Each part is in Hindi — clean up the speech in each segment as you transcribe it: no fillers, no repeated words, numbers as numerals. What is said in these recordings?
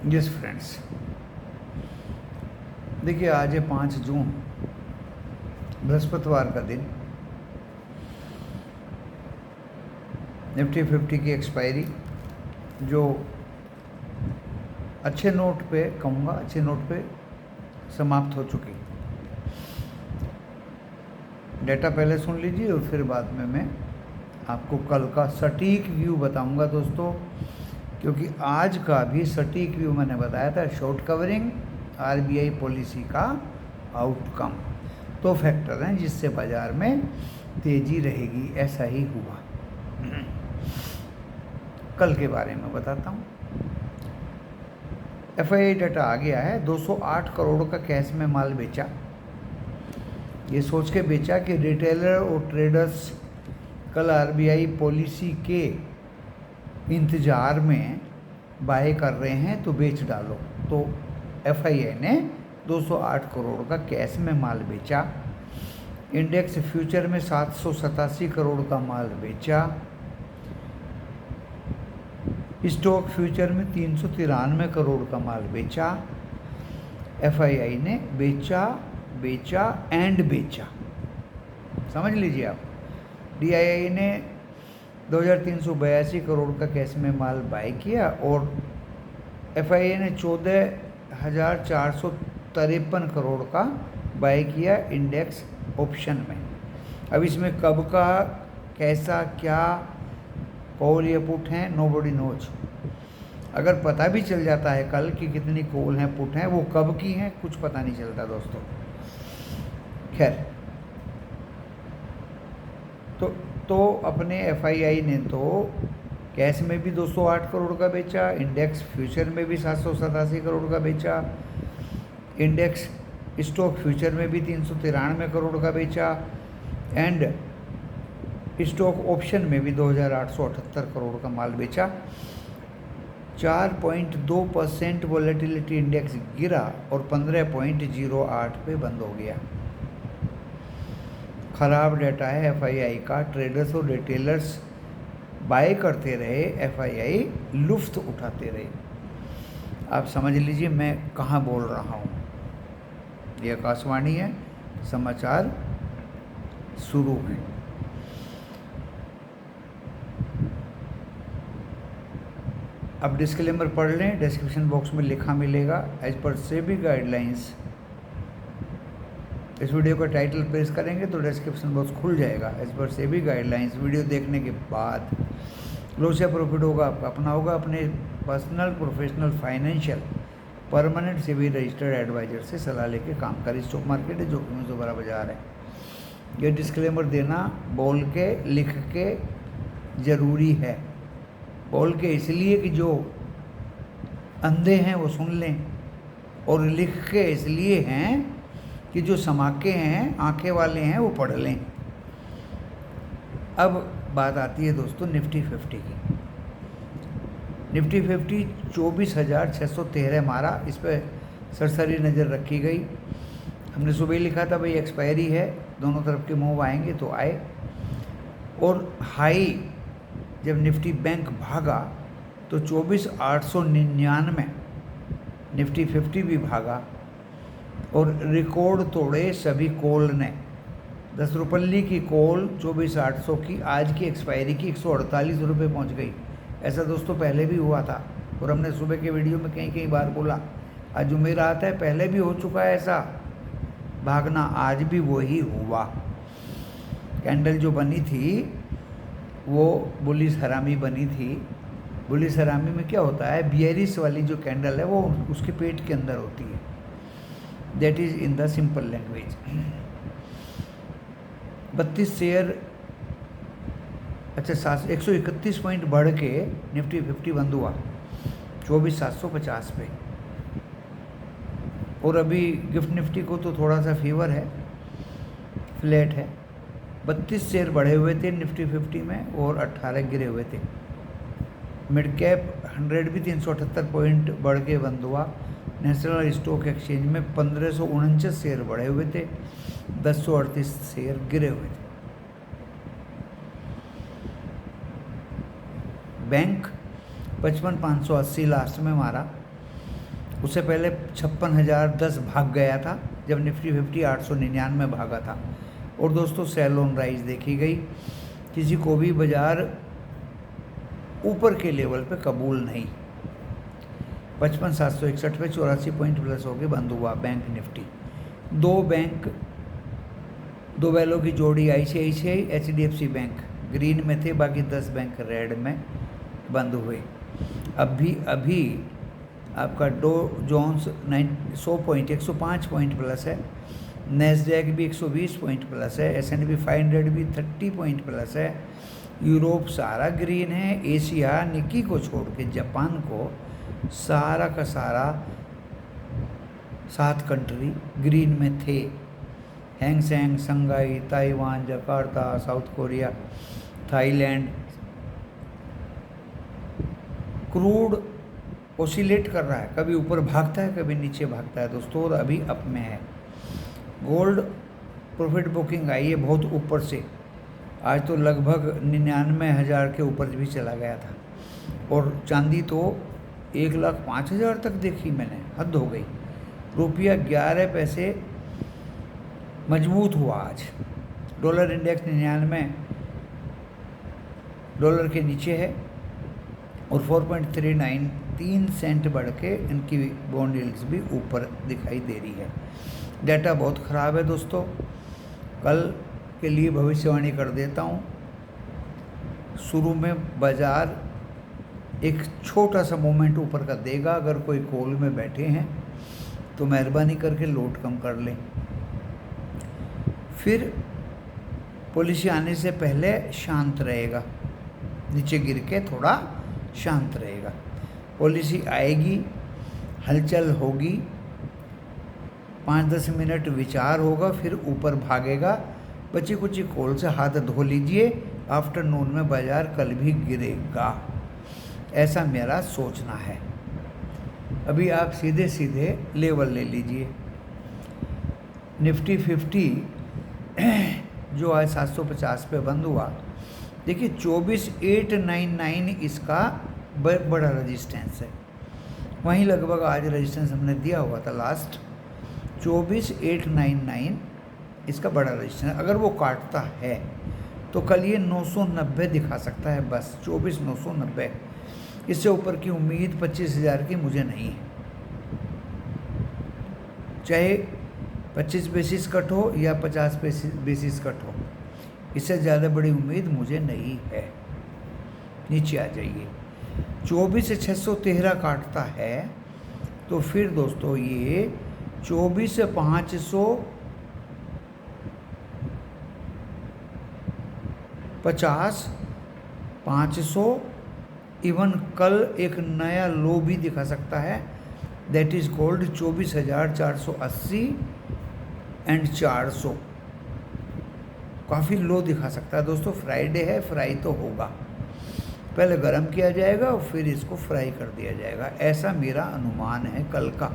यस फ्रेंड्स, देखिए आज है 5 जून, बृहस्पतिवार का दिन। निफ्टी 50 की एक्सपायरी जो अच्छे नोट पे कहूँगा, अच्छे नोट पे समाप्त हो चुकी। डेटा पहले सुन लीजिए और फिर बाद में मैं आपको कल का सटीक व्यू बताऊंगा दोस्तों, क्योंकि आज का भी सटीक व्यू मैंने बताया था। शॉर्ट कवरिंग, आरबीआई पॉलिसी का आउटकम, तो फैक्टर हैं जिससे बाजार में तेजी रहेगी। ऐसा ही हुआ। कल के बारे में बताता हूँ। एफआईआई डाटा आ गया है। 208 करोड़ का कैश में माल बेचा। ये सोच के बेचा कि रिटेलर और ट्रेडर्स कल आरबीआई पॉलिसी के इंतज़ार में बाय कर रहे हैं तो बेच डालो। तो एफआईआई ने 208 करोड़ का कैश में माल बेचा। इंडेक्स फ्यूचर में 787 करोड़ का माल बेचा। स्टॉक फ्यूचर में 393 करोड़ का माल बेचा। एफआईआई ने बेचा बेचा एंड बेचा, समझ लीजिए आप। डीआईआई ने 2382 करोड़ का कैश में माल बाय किया और एफआईआई ने 14,453 करोड़ का बाय किया इंडेक्स ऑप्शन में। अब इसमें कब का, कैसा, क्या कॉल या पुट हैं, नोबडी नोज। अगर पता भी चल जाता है कल कि कितनी कॉल हैं, पुट हैं, वो कब की हैं, कुछ पता नहीं चलता दोस्तों। खैर, तो अपने एफआईआई ने तो कैश में भी 208 करोड़ का बेचा, इंडेक्स फ्यूचर में भी 787 करोड़ का बेचा, इंडेक्स स्टॉक फ्यूचर में भी 393 करोड़ का बेचा एंड स्टॉक ऑप्शन में भी 2878 करोड़ का माल बेचा। 4.2% वॉलेटिलिटी इंडेक्स गिरा और 15.08 पे बंद हो गया। खराब डाटा है एफआईआई का। ट्रेडर्स और रिटेलर्स बाय करते रहे, एफआईआई लुफ्त उठाते रहे। आप समझ लीजिए मैं कहाँ बोल रहा हूँ। ये आकाशवाणी है, समाचार शुरू है। अब डिस्क्लेमर पढ़ लें, डिस्क्रिप्शन बॉक्स में लिखा मिलेगा। एज पर सेबी गाइडलाइंस, इस वीडियो का टाइटल प्रेस करेंगे तो डिस्क्रिप्शन बॉक्स खुल जाएगा। As per SEBI guidelines, video देखने के बाद लॉस या प्रॉफिट होगा आपका अपना होगा। अपने personal, professional, financial, permanent SEBI registered advisor से सलाह लेके काम करें। स्टॉक मार्केट है, जोखिम से भरा बाजार है। ये डिस्क्लेमर देना बोल के, लिख के ज़रूरी है। बोल के इसलिए कि जो अंधे हैं वो सुन लें, और लिख के इसलिए हैं कि जो समाके हैं, आंखें वाले हैं, वो पढ़ लें। अब बात आती है दोस्तों निफ्टी 50 की। निफ्टी 50 24,613 मारा। इस पर सरसरी नज़र रखी गई। हमने सुबह ही लिखा था भाई एक्सपायरी है, दोनों तरफ के मूव आएंगे तो आए। और हाई जब निफ्टी बैंक भागा तो 24,899 निफ्टी 50 भी भागा और रिकॉर्ड तोड़े सभी कॉल ने। 10 रुपये की कॉल 24,800 की, आज की एक्सपायरी की 148 रुपये पहुँच गई। ऐसा दोस्तों पहले भी हुआ था और हमने सुबह के वीडियो में कई कई बार बोला। आज जुमेरात है, पहले भी हो चुका है ऐसा भागना, आज भी वही हुआ। कैंडल जो बनी थी वो बुलिश हरामी बनी थी। बुलिश हरामी में क्या होता है, बियरिश वाली जो कैंडल है वो उसके पेट के अंदर होती है। That is in the simple language. 32 share, अच्छा 131 पॉइंट बढ़ के निफ्टी 50 बंद हुआ 24,750 पे। और अभी गिफ्ट निफ्टी को तो थोड़ा सा फीवर है, फ्लैट है। 32 शेयर बढ़े हुए थे निफ्टी 50 में और 18 गिरे हुए थे। मिड कैप 100 भी 378 पॉइंट बढ़ के बंद हुआ। नेशनल स्टॉक एक्सचेंज में 1549 शेयर बढ़े हुए थे, 1038 शेयर गिरे हुए थे। बैंक 55,580 लास्ट में मारा उससे पहले 56,010 भाग गया था जब निफ्टी 50 899 भागा था। और दोस्तों सेल ऑन राइज देखी गई, किसी को भी बाज़ार ऊपर के लेवल पे कबूल नहीं। 55,761 पे 84 पॉइंट प्लस होकर बंद हुआ बैंक निफ्टी। दो बैलों की जोड़ी ICICI HDFC बैंक ग्रीन में थे, बाकी 10 बैंक रेड में बंद हुए। अभी आपका डो जोन्स 105 पॉइंट प्लस है, नेस्डैक भी 120 पॉइंट प्लस है, S&P 500 भी 30 पॉइंट प्लस है। यूरोप सारा ग्रीन है। एशिया निकी को छोड़ के जापान को सारा का सारा 7 कंट्री ग्रीन में थे। Hang Seng, Shanghai, Taiwan, Jakarta, south Korea, Thailand. Crude oscillate कर रहा है, कभी ऊपर भागता है कभी नीचे भागता है दोस्तों, और अभी अप में है। गोल्ड प्रॉफिट बुकिंग आई है बहुत ऊपर से, आज तो लगभग 99,000 के ऊपर भी चला गया था। और चांदी तो 1,05,000 तक देखी मैंने, हद हो गई। रुपया 11 पैसे मजबूत हुआ आज। डॉलर इंडेक्स 99 डॉलर के नीचे है और 4.3 सेंट बढ़ के इनकी बॉन्ड यील्ड्स भी ऊपर दिखाई दे रही है। डाटा बहुत ख़राब है दोस्तों। कल के लिए भविष्यवाणी कर देता हूँ, शुरू में बाज़ार एक छोटा सा मोमेंट ऊपर का देगा। अगर कोई कॉल में बैठे हैं तो मेहरबानी करके लोड कम कर लें। फिर पॉलिसी आने से पहले शांत रहेगा, नीचे गिर के थोड़ा शांत रहेगा। पॉलिसी आएगी, हलचल होगी, 5-10 मिनट विचार होगा, फिर ऊपर भागेगा। बची कुची कॉल से हाथ धो लीजिए, आफ्टरनून में बाज़ार कल भी गिरेगा, ऐसा मेरा सोचना है। अभी आप सीधे सीधे लेवल ले लीजिए। निफ्टी 50 जो आज 750 पे बंद हुआ, देखिए 24,899 इसका बड़ा रजिस्टेंस है। वहीं लगभग आज रजिस्टेंस हमने दिया हुआ था लास्ट 24,899 इसका बड़ा रजिस्टेंस। अगर वो काटता है तो कल ये 990 दिखा सकता है, बस 24,990। इससे ऊपर की उम्मीद 25,000 की मुझे नहीं है, चाहे 25 बेसिस कट हो या 50 बेसिस कट हो, इससे ज़्यादा बड़ी उम्मीद मुझे नहीं है। नीचे आ जाइए। 24,613 काटता है तो फिर दोस्तों ये 24,550, 500, इवन कल एक नया लो भी दिखा सकता है, दैट इज़ कॉल्ड 24,480 एंड 400। काफ़ी लो दिखा सकता है दोस्तों। फ्राइडे है, फ्राई तो होगा, पहले गर्म किया जाएगा और फिर इसको फ्राई कर दिया जाएगा, ऐसा मेरा अनुमान है कल का।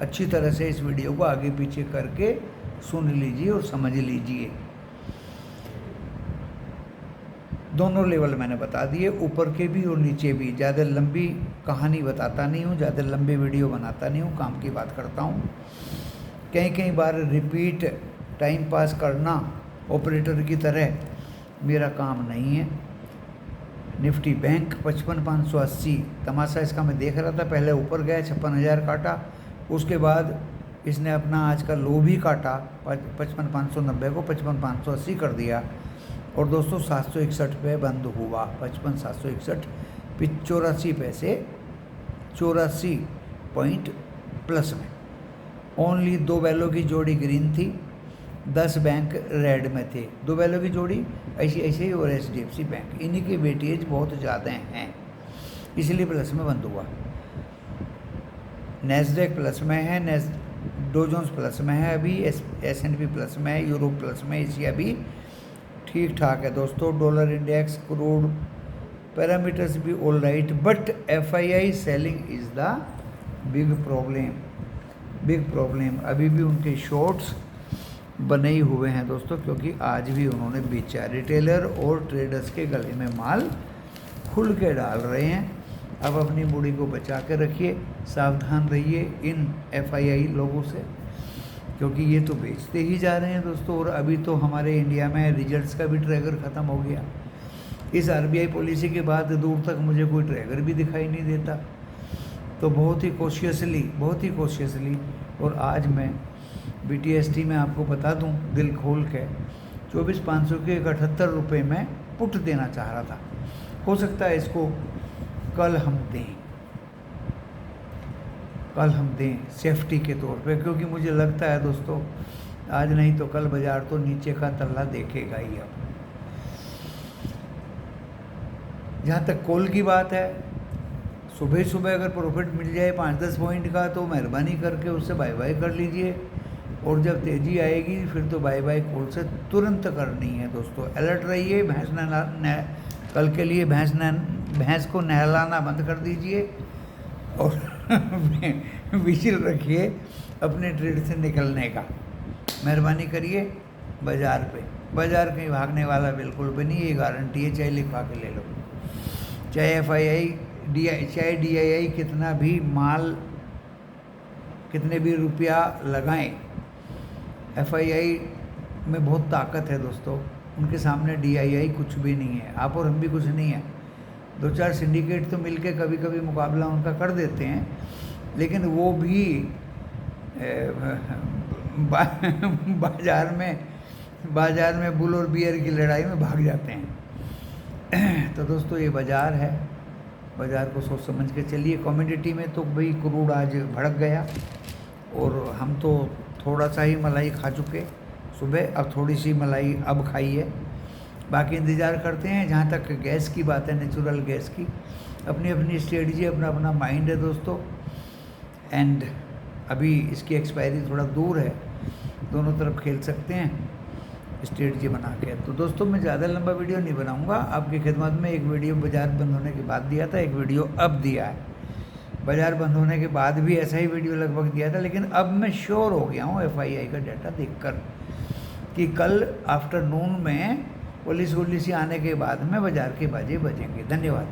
अच्छी तरह से इस वीडियो को आगे पीछे करके सुन लीजिए और समझ लीजिए। दोनों लेवल मैंने बता दिए, ऊपर के भी और नीचे भी। ज़्यादा लंबी कहानी बताता नहीं हूँ, ज़्यादा लंबी वीडियो बनाता नहीं हूँ, काम की बात करता हूँ। कई बार रिपीट टाइम पास करना ऑपरेटर की तरह मेरा काम नहीं है। निफ्टी बैंक 55,580, तमाशा इसका मैं देख रहा था, पहले ऊपर गया 56,000 काटा, उसके बाद इसने अपना आज का लो भी काटा 55,590 को 55,580 कर दिया और दोस्तों 761 पे बंद हुआ। 55,761 84 पैसे 84 पॉइंट प्लस में। ओनली 2 बैलों की जोड़ी ग्रीन थी, 10 बैंक रेड में थे। 2 बैलों की जोड़ी ICICI और HDFC बैंक, इन्हीं के वेटेज बहुत ज़्यादा हैं, इसलिए प्लस में बंद हुआ। नेस्डैक प्लस में है, डो जोन्स प्लस में है, अभी S&P प्लस में है, यूरोप प्लस में, एशिया भी ठीक ठाक है दोस्तों। डॉलर इंडेक्स, क्रूड पैरामीटर्स भी all right, but FII selling is the big problem. अभी भी उनके शॉर्ट्स बने ही हुए हैं दोस्तों, क्योंकि आज भी उन्होंने बेचा। रिटेलर और ट्रेडर्स के गले में माल खुल के डाल रहे हैं। अब अपनी बॉडी को बचा के रखिए, सावधान रहिए इन FII लोगों से, क्योंकि ये तो बेचते ही जा रहे हैं दोस्तों। और अभी तो हमारे इंडिया में रिजल्ट्स का भी ट्रैकर ख़त्म हो गया। इस RBI पॉलिसी के बाद दूर तक मुझे कोई ट्रैकर भी दिखाई नहीं देता। तो बहुत ही कॉशियसली और आज मैं BTST में आपको बता दूं दिल खोल के 24,500 के 78 रुपये में पुट देना चाह रहा था। हो सकता है इसको कल हम दें सेफ्टी के तौर पे, क्योंकि मुझे लगता है दोस्तों आज नहीं तो कल बाज़ार तो नीचे का तल्ला देखेगा ही। अब जहाँ तक कॉल की बात है, सुबह अगर प्रॉफिट मिल जाए 5-10 पॉइंट का तो मेहरबानी करके उससे बाय बाय कर लीजिए, और जब तेज़ी आएगी फिर तो बाय बाय कॉल से तुरंत करनी है दोस्तों। अलर्ट रहिए, कल के लिए भैंस को नहलाना बंद कर दीजिए और विजिल रखिए अपने ट्रेड से निकलने का। मेहरबानी करिए बाज़ार कहीं भागने वाला बिल्कुल भी नहीं, ये गारंटी है, चाहे लिखवा के ले लो। चाहे चाहे DII कितने भी रुपया लगाएं, FII में बहुत ताकत है दोस्तों, उनके सामने DII कुछ भी नहीं है। आप और हम भी कुछ नहीं है। 2-4 सिंडिकेट तो मिलके कभी कभी मुकाबला उनका कर देते हैं, लेकिन वो भी बाजार में बुल और बियर की लड़ाई में भाग जाते हैं। तो दोस्तों ये बाज़ार है, बाज़ार को सोच समझ के चलिए। कमोडिटी में तो भाई क्रूड आज भड़क गया और हम तो थोड़ा सा ही मलाई खा चुके सुबह, अब थोड़ी सी मलाई अब खाई है, बाकी इंतज़ार करते हैं। जहाँ तक गैस की बात है, नेचुरल गैस की, अपनी अपनी स्ट्रेटजी, अपना अपना माइंड है दोस्तों। एंड अभी इसकी एक्सपायरी थोड़ा दूर है, दोनों तरफ खेल सकते हैं स्ट्रेटजी बना के। तो दोस्तों मैं ज़्यादा लंबा वीडियो नहीं बनाऊंगा, आपकी खिदमत में एक वीडियो बाज़ार बंद होने के बाद दिया था, एक वीडियो अब दिया है। बाज़ार बंद होने के बाद भी ऐसा ही वीडियो लगभग दिया था, लेकिन अब मैं श्योर हो गया हूँ FII का डाटा देखकर कि कल आफ्टरनून में पुलिस आने के बाद में बाज़ार के बाजे बजेंगे। धन्यवाद।